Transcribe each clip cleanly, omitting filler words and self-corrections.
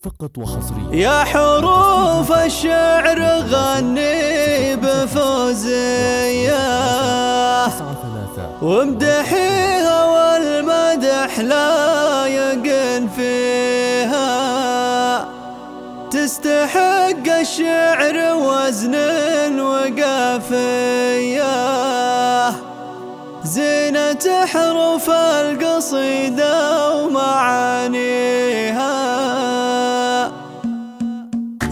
فقط وحصريا. يا حروف الشعر غني بفوزية وامدحيها والمدح لا يقن فيها، تستحق الشعر وزن وقافية، زينة حروف القصيدة ومعانيها.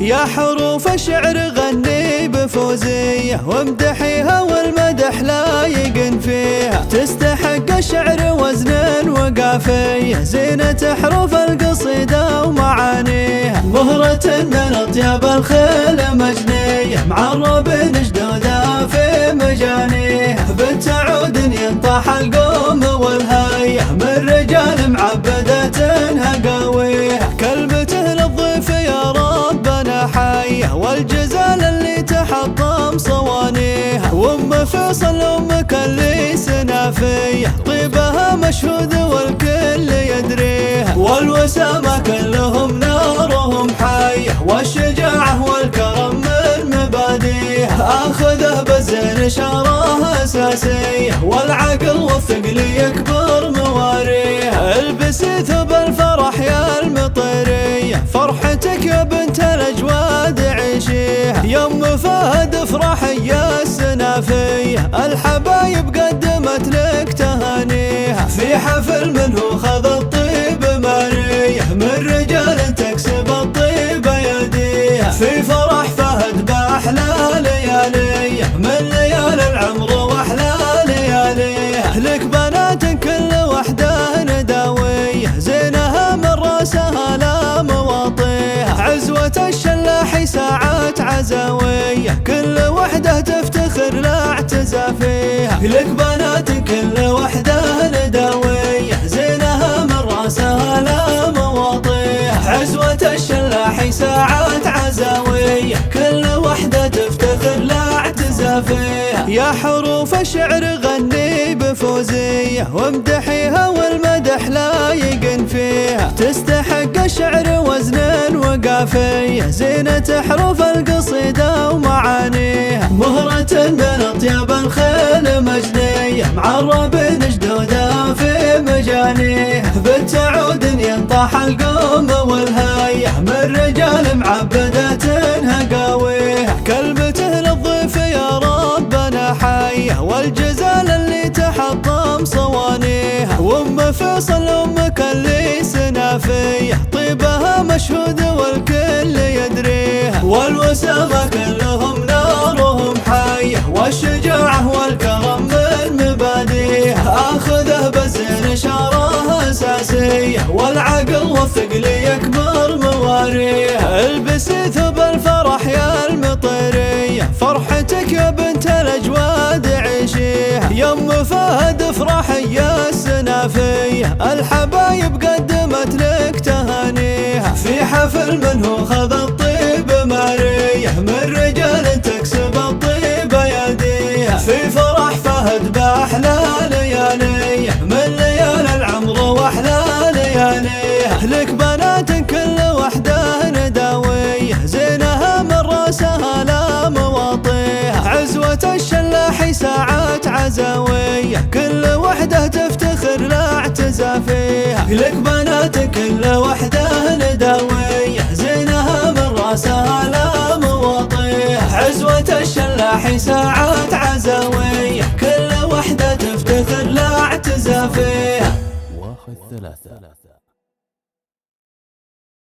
يا حروف الشعر غني بفوزية وامدحيها والمدح لا يقن فيها، تستحق الشعر وزن وقافية، زينة حروف القصيدة ومعانيها. مهرة من أطياب الخيل مجنية، معرب جدودها في مجانيها، بتعود ينطح القوم والهية، من رجال معبدة هقاويها. كلمته للضيف يا ربنا حية، والجزال اللي تحطم صوانيها، وام فيصل امك اللي سنافية، طيبها مشهود والكل يدريها، والوسامة كلهم نارهم حية، والشجاعة والكرم من مباديها. اخذه بالزين شاره اساسية، والعقل والثقل يكبر مواريها. البسي ثوب الفرح يا المطيرية، فرحتك يا بنت الاجواد عيشيها، يا ام فهد افرحي يا السنافية، الحبايب قدمت لك تهانيها. في حفل منه خذ الطيب مارية، من رجال تكسب الطيب يديها، في فرح فهد باحلى لياليه، من ليالي العمر واحلى لياليه. لك بنات كل وحده نداويه، زينها من راسها لا مواطيها، عزوة الشلاحي ساعات عزاويه، كل وحده تفتخر لا اعتزى فيها. لك بنات كل وحده نداويه، زينها من راسها لا مواطيها، عزوة الشلاحي ساعات عزاويه، كل وحده تفتخر لا اعتزى فيها. يا حروف الشعر غني بفوزية وامدحيها والمدح لا يقن فيها، تستحق الشعر وزن وقافية، زينة حروف القصيدة ومعانيها. مهرة من أطياب الخيل مجنية، معرب جدودها في مجانيها، بتعود ينطح القوم والهية، من رجال معبدة هقاويها. كلمته للضيف يا ربنا حية، والجزال اللي تحطم صوانيها، وام فيصل امك اللي سنافية، طيبها مشهود والكل يدريها، والوسامة كلهم نارهم حية، والشجاعة والكرم من مباديها. اخذه بالزين شاره اساسية، والعقل والثقل يكبر مواريها. البسي ثوب الفرح يا المطيرية، فرحتك يا بنت الاجواد عيشيها، يا ام فهد افرحي يا السنافية، الحبايب قدمت لك تهانيها. في حفل منه خذ الطيب مارية، من رجال تكسب الطيب يديها، في فرح فهد باحلى لياليه، من ليالي العمر واحلى لياليه. لك بنات كل وحده نداويه، زينها من راسها لا مواطيها، عزوة الشلاحي ساعات عزاويه، كل وحده تفتخر لا اعتزى فيها. لك بنات كل وحده نداويه، زينها من راسها لا مواطيها، عزوة الشلاحي ساعات عزاويه، كل وحده تفتخر لا اعتزى فيها. 1 3